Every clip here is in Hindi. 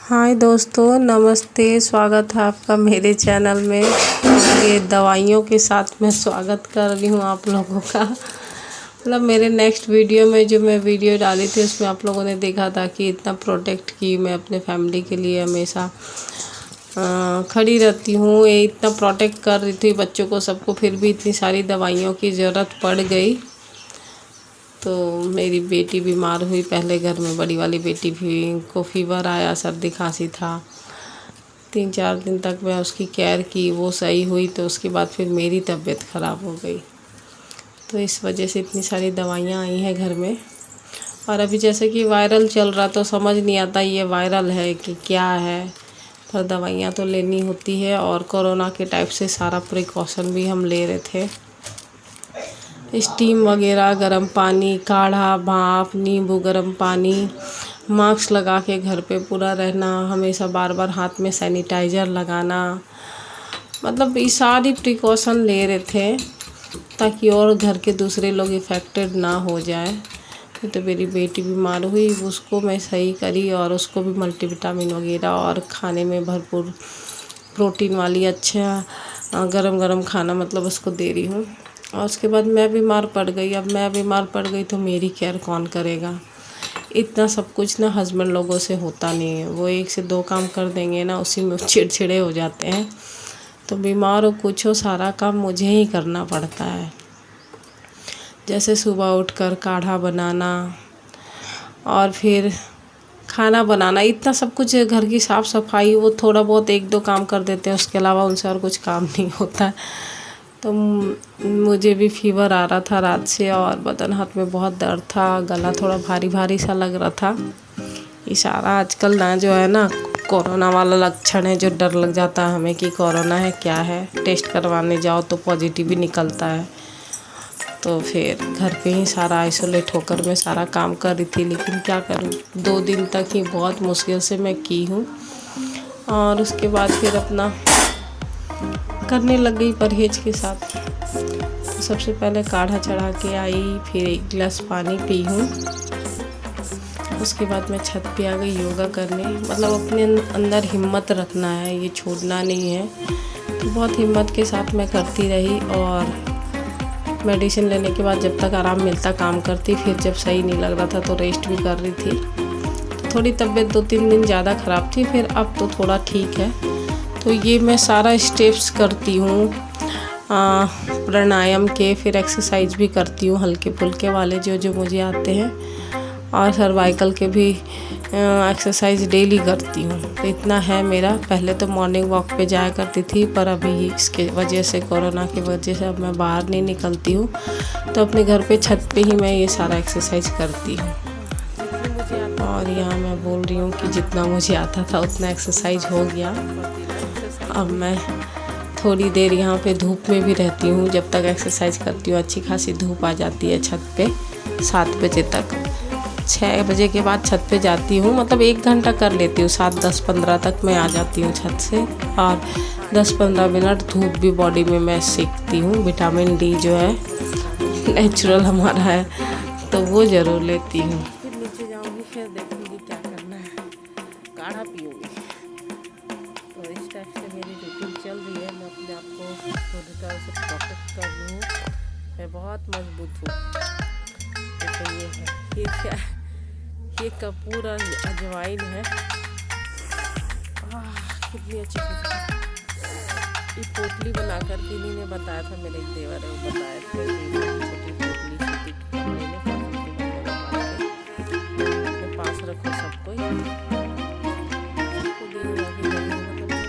हाय दोस्तों, नमस्ते। स्वागत है आपका मेरे चैनल में। ये दवाइयों के साथ मैं स्वागत कर रही हूँ आप लोगों का। मतलब मेरे नेक्स्ट वीडियो में जो मैं वीडियो डाली थी उसमें आप लोगों ने देखा था कि इतना प्रोटेक्ट की मैं अपने फैमिली के लिए हमेशा खड़ी रहती हूँ। ये इतना प्रोटेक्ट कर रही थी बच्चों को, सबको, फिर भी इतनी सारी दवाइयों की ज़रूरत पड़ गई। तो मेरी बेटी बीमार हुई, पहले घर में बड़ी वाली बेटी भी को फीवर आया, सर्दी खांसी था। 3-4 दिन तक मैं उसकी केयर की, वो सही हुई। तो उसके बाद फिर मेरी तबीयत ख़राब हो गई। तो इस वजह से इतनी सारी दवाइयाँ आई हैं घर में। और अभी जैसे कि वायरल चल रहा, तो समझ नहीं आता ये वायरल है कि क्या है, पर दवाइयाँ तो लेनी होती है। और कोरोना के टाइप से सारा प्रिकॉशन भी हम ले रहे थे। स्टीम वगैरह, गर्म पानी, काढ़ा, भाप, नींबू, गर्म पानी, मास्क लगा के घर पे पूरा रहना, हमेशा बार बार हाथ में सैनिटाइज़र लगाना। मतलब ये सारी प्रिकॉशन ले रहे थे ताकि और घर के दूसरे लोग इफ़ेक्टेड ना हो जाए। तो मेरी बेटी बीमार हुई, उसको मैं सही करी और उसको भी मल्टीविटामिन वगैरह और खाने में भरपूर प्रोटीन वाली अच्छा गरम गरम खाना मतलब उसको दे रही हूँ। और उसके बाद मैं बीमार पड़ गई। अब मैं बीमार पड़ गई तो मेरी केयर कौन करेगा। इतना सब कुछ ना हस्बैंड लोगों से होता नहीं है, वो 1 से 2 काम कर देंगे ना, उसी में चिड़चिड़े हो जाते हैं। तो बीमार हो कुछ हो, सारा काम मुझे ही करना पड़ता है। जैसे सुबह उठकर काढ़ा बनाना और फिर खाना बनाना, इतना सब कुछ, घर की साफ़ सफाई, वो थोड़ा बहुत 1-2 काम कर देते हैं, उसके अलावा उनसे और कुछ काम नहीं होता। तो मुझे भी फीवर आ रहा था रात से और बदन हाथ में बहुत दर्द था, गला थोड़ा भारी भारी सा लग रहा था। ये सारा आजकल ना जो है ना कोरोना वाला लक्षण है, जो डर लग जाता है हमें कि कोरोना है क्या है। टेस्ट करवाने जाओ तो पॉजिटिव ही निकलता है। तो फिर घर पे ही सारा आइसोलेट होकर मैं सारा काम कर रही थी, लेकिन क्या करूँ, 2 दिन तक ही बहुत मुश्किल से मैं की हूँ। और उसके बाद फिर अपना करने लग गई परहेज के साथ। तो सबसे पहले काढ़ा चढ़ा के आई, फिर 1 गिलास पानी पी हूँ। उसके बाद मैं छत पे आ गई योगा करने। मतलब अपने अंदर हिम्मत रखना है, ये छोड़ना नहीं है। तो बहुत हिम्मत के साथ मैं करती रही और मेडिसिन लेने के बाद जब तक आराम मिलता काम करती। फिर जब सही नहीं लग रहा था तो रेस्ट भी कर रही थी। थोड़ी तबीयत 2-3 दिन ज़्यादा ख़राब थी, फिर अब तो थोड़ा ठीक है। तो ये मैं सारा स्टेप्स करती हूँ प्राणायाम के, फिर एक्सरसाइज भी करती हूँ हल्के फुल्के वाले जो जो मुझे आते हैं। और सर्वाइकल के भी एक्सरसाइज डेली करती हूँ। तो इतना है मेरा। पहले तो मॉर्निंग वॉक पे जाया करती थी, पर अभी इसके वजह से, कोरोना की वजह से अब मैं बाहर नहीं निकलती हूँ। तो अपने घर पे छत पे ही मैं ये सारा एक्सरसाइज करती हूँ। और यहाँ मैं बोल रही हूँ कि जितना मुझे आता था उतना एक्सरसाइज हो गया। अब मैं थोड़ी देर यहाँ पे धूप में भी रहती हूँ। जब तक एक्सरसाइज करती हूँ अच्छी खासी धूप आ जाती है छत पे 7 बजे तक। 6 बजे के बाद छत पे जाती हूँ, मतलब 1 घंटा कर लेती हूँ। 7:10-15 तक मैं आ जाती हूँ छत से। और 10-15 मिनट धूप भी बॉडी में मैं सेकती हूँ। विटामिन डी जो है नेचुरल हमारा है, तो वो ज़रूर लेती हूँ। फिर नीचे जाऊँगी, फिर देखूँगी क्या करना है, काढ़ा पीऊँगी। तो इस टाइप से मेरी रूटीन चल रही है। मैं अपने आप को पूरी तरह से प्रोटेक्ट कर रही हूँ। मैं बहुत मजबूत हूँ। तो ये है, ये क्या है, ये कपूर और अजवाइन है। कितनी अच्छी खुशबू। ये पोटली बनाकर किन्हीं ने बताया था, मेरे एक देवर है, वो बताया था कि छोटी पोटली छोटी कपड़े में अपने पास रखो सबको,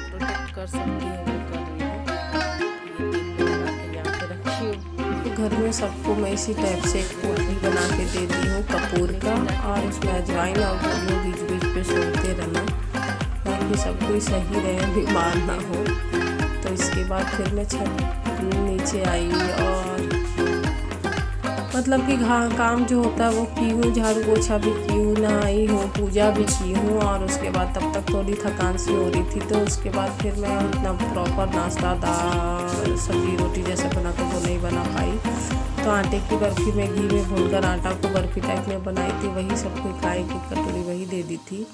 प्रोटेक्ट कर सकती है, वो कर रही है। ये टिप लगा के यहाँ पे रखी हूँ। तो घर में सबको मैं इसी टाइप से एक पोटली बना के दे दी हूँ कपूर का, और उसमें अजवाइन और गोलियों बीच बीच पे सूंघते रहना ताकि सब कोई सही रहे, बीमार ना हो। तो इसके बाद फिर मैं छत नीचे आई और मतलब कि काम जो होता है वो की हूँ, झाड़ू पोछा भी की हूँ, नहाई हूँ, पूजा भी की हूँ। और उसके बाद तब तक थोड़ी थकान सी हो रही थी। तो उसके बाद फिर मैं इतना प्रॉपर नाश्ता, दाल, सब्जी, रोटी जैसे बना कर वो नहीं बना पाई। तो आटे की बर्फ़ी में घी में भूनकर आटा को बर्फ़ी टाइप में बनाई थी, वही सबको 1 की कटोरी वही दे दी थी।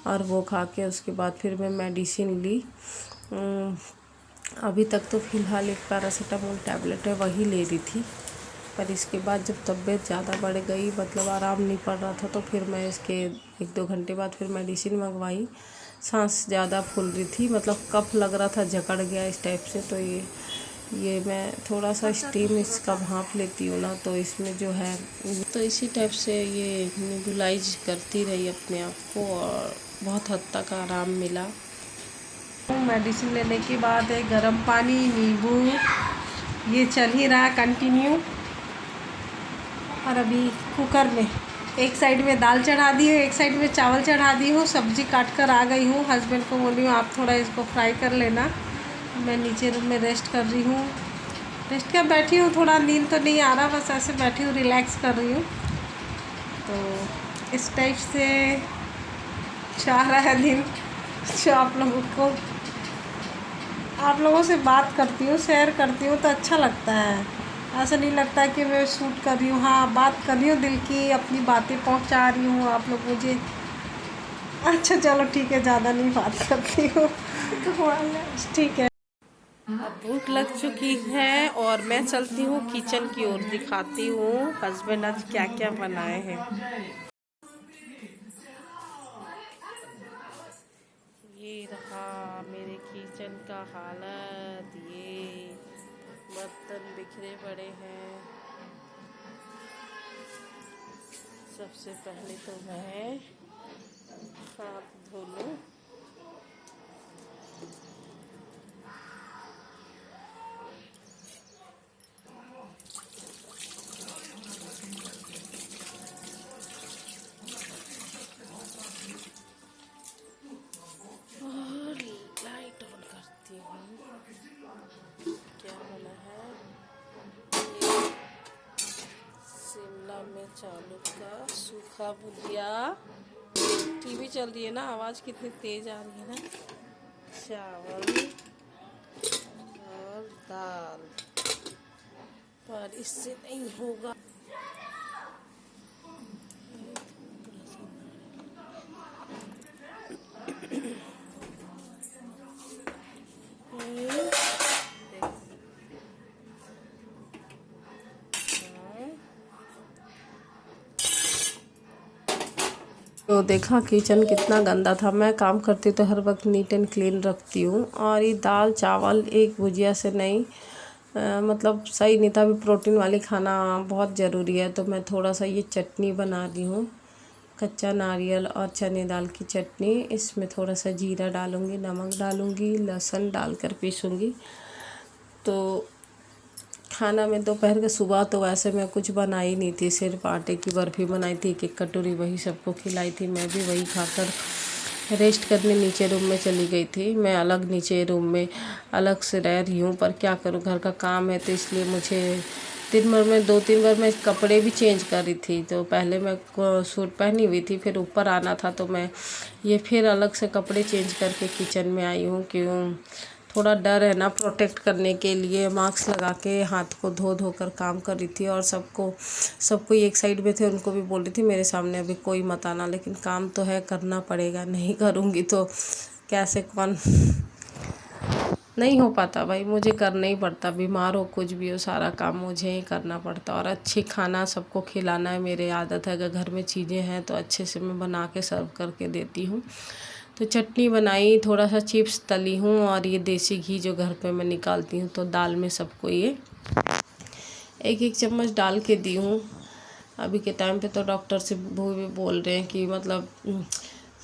और वो खा के उसके बाद फिर मैं मेडिसिन ली। अभी तक तो फ़िलहाल एक पैरासीटामोल टैबलेट है वही ले रही थी, पर इसके बाद जब तबीयत ज़्यादा बढ़ गई, मतलब आराम नहीं पड़ रहा था, तो फिर मैं इसके 1-2 घंटे बाद फिर मेडिसिन मंगवाई। सांस ज़्यादा फूल रही थी, मतलब कफ लग रहा था, जकड़ गया इस टाइप से। तो ये मैं थोड़ा सा स्टीम इसका भाप लेती हूँ ना, तो इसमें जो है तो इसी टाइप से ये नेबुलाइज करती रही अपने आप को और बहुत हद तक आराम मिला। मेडिसिन लेने के बाद गर्म पानी, नींबू, ये चल ही रहा कंटिन्यू। और अभी कुकर में एक साइड में दाल चढ़ा दी है, एक साइड में चावल चढ़ा दी हूँ, सब्जी काट कर आ गई हूँ। हस्बैंड को बोली हूँ आप थोड़ा इसको फ्राई कर लेना, मैं नीचे रूम में रेस्ट कर रही हूँ। रेस्ट क्या बैठी हूँ, थोड़ा नींद तो नहीं आ रहा, बस ऐसे बैठी हूँ, रिलैक्स कर रही हूँ। तो इस टाइप से जा रहा है दिन, जो आप लोगों से बात करती हूँ, शेयर करती हूँ तो अच्छा लगता है। ऐसा नहीं लगता कि मैं शूट कर रही हूँ, हाँ बात कर रही हूँ, दिल की अपनी बातें पहुँचा रही हूँ आप लोग मुझे। अच्छा चलो ठीक है, ज़्यादा नहीं बात करती हूँ ठीक है। अब भूख लग चुकी है और मैं चलती हूँ किचन की ओर, दिखाती हूँ हस्बैंड आज क्या क्या बनाए हैं। ये रहा मेरे किचन का हालत, ये बर्तन बिखरे पड़े हैं। सबसे पहले तो मैं हाथ धो लूँ। और लाइट ऑन करती हूँ। क्या बना है, ये शिमला मिर्च आलू का सूखा भुजिया। टीवी चल रही है ना, आवाज़ कितनी तेज आ रही है ना। चावल और दाल, पर इससे नहीं होगा। तो देखा किचन कितना गंदा था। मैं काम करती तो हर वक्त नीट एंड क्लीन रखती हूँ। और ये दाल चावल एक भुजिया से नहीं, मतलब सही नहीं था। अभी प्रोटीन वाली खाना बहुत ज़रूरी है। तो मैं थोड़ा सा ये चटनी बना रही हूँ, कच्चा नारियल और चने दाल की चटनी। इसमें थोड़ा सा जीरा डालूँगी, नमक डालूँगी, लहसुन डालकर पीसूँगी। तो खाना में दोपहर के सुबह तो वैसे मैं कुछ बनाई नहीं थी, सिर्फ आटे की बर्फ़ी बनाई थी 1-1 कटोरी, वही सबको खिलाई थी। मैं भी वही खाकर रेस्ट करने नीचे रूम में चली गई थी। मैं अलग नीचे रूम में अलग से रह रही हूँ, पर क्या करूँ, घर का काम है तो इसलिए मुझे दिन भर में 2-3 बार मैं कपड़े भी चेंज कर रही थी। तो पहले मैं सूट पहनी हुई थी, फिर ऊपर आना था तो मैं ये फिर अलग से कपड़े चेंज करके किचन में आई हूँ। क्यों, थोड़ा डर है ना, प्रोटेक्ट करने के लिए मास्क लगा के हाथ को धो धो कर काम कर रही थी। और सबको एक साइड में थे, उनको भी बोल रही थी मेरे सामने अभी कोई मत आना, लेकिन काम तो है, करना पड़ेगा। नहीं करूँगी तो कैसे, कौन नहीं हो पाता भाई, मुझे करना ही पड़ता। बीमार हो कुछ भी हो, सारा काम मुझे ही करना पड़ता। और अच्छी खाना सबको खिलाना है मेरी आदत है। अगर घर में चीज़ें हैं तो अच्छे से मैं बना के सर्व करके देती हूँ। तो चटनी बनाई, थोड़ा सा चिप्स तली हूँ और ये देसी घी जो घर पे मैं निकालती हूँ, तो दाल में सबको ये 1-1 चम्मच डाल के दी हूँ। अभी के टाइम पे तो डॉक्टर से वो भी बोल रहे हैं कि मतलब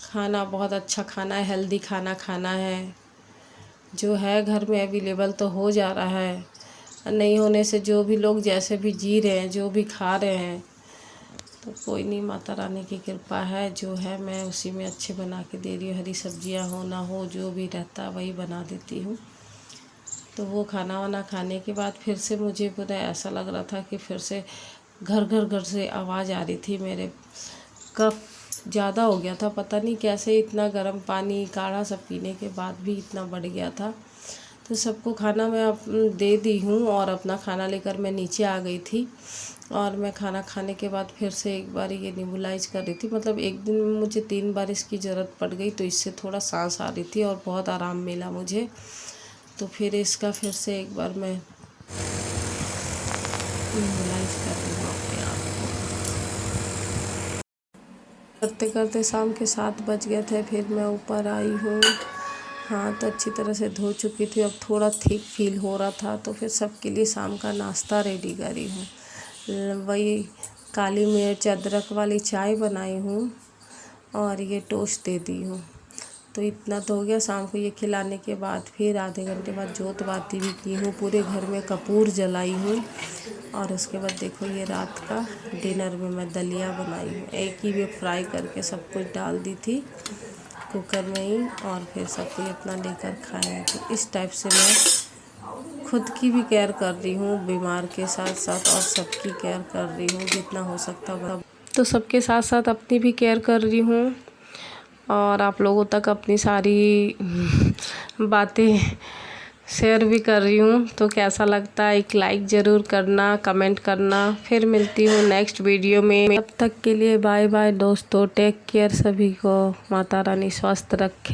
खाना बहुत अच्छा खाना है, हेल्दी खाना खाना है। जो है घर में अवेलेबल तो हो जा रहा है, नहीं होने से जो भी लोग जैसे भी जी रहे हैं, जो भी खा रहे हैं, तो कोई नहीं, माता रानी की कृपा है। जो है मैं उसी में अच्छे बना के दे रही हूँ। हरी सब्जियाँ हो ना हो, जो भी रहता वही बना देती हूँ। तो वो खाना वाना खाने के बाद फिर से मुझे पूरा ऐसा लग रहा था कि फिर से घर से आवाज़ आ रही थी। मेरे कफ ज़्यादा हो गया था, पता नहीं कैसे, इतना गर्म पानी काढ़ा सब पीने के बाद भी इतना बढ़ गया था। तो सबको खाना मैं दे दी हूँ और अपना खाना लेकर मैं नीचे आ गई थी। और मैं खाना खाने के बाद फिर से एक बार ये नेबुलाइज कर रही थी। मतलब एक दिन में मुझे 3 बार इसकी ज़रूरत पड़ गई, तो इससे थोड़ा सांस आ रही थी और बहुत आराम मिला मुझे। तो फिर इसका फिर से एक बार मैं नेबुलाइज कर रही हूँ अपने आप को। करते करते शाम के 7 बज गए थे। फिर मैं ऊपर आई हूँ, हाथ अच्छी तरह से धो चुकी थी, अब थोड़ा ठीक फील हो रहा था, तो फिर सबके लिए शाम का नाश्ता रेडी करी हूँ। वही काली मिर्च अदरक वाली चाय बनाई हूँ और ये टोस्ट दे दी हूँ। तो इतना तो हो गया। शाम को ये खिलाने के बाद फिर आधे घंटे बाद जोत बाती भी की हूँ, पूरे घर में कपूर जलाई हूँ। और उसके बाद देखो ये रात का डिनर में मैं दलिया बनाई हूँ। एक ही में फ्राई करके सब कुछ डाल दी थी कुकर में ही, और फिर सब कोई अपना लेकर खाए। तो इस टाइप से मैं खुद की भी केयर कर रही हूँ बीमार के साथ साथ, और सबकी केयर कर रही हूँ जितना हो सकता है। तो सबके साथ साथ अपनी भी केयर कर रही हूँ और आप लोगों तक अपनी सारी बातें शेयर भी कर रही हूँ। तो कैसा लगता है एक लाइक ज़रूर करना, कमेंट करना। फिर मिलती हूँ नेक्स्ट वीडियो में। तब तक के लिए बाय बाय दोस्तों, टेक केयर। सभी को माता रानी स्वस्थ रखे।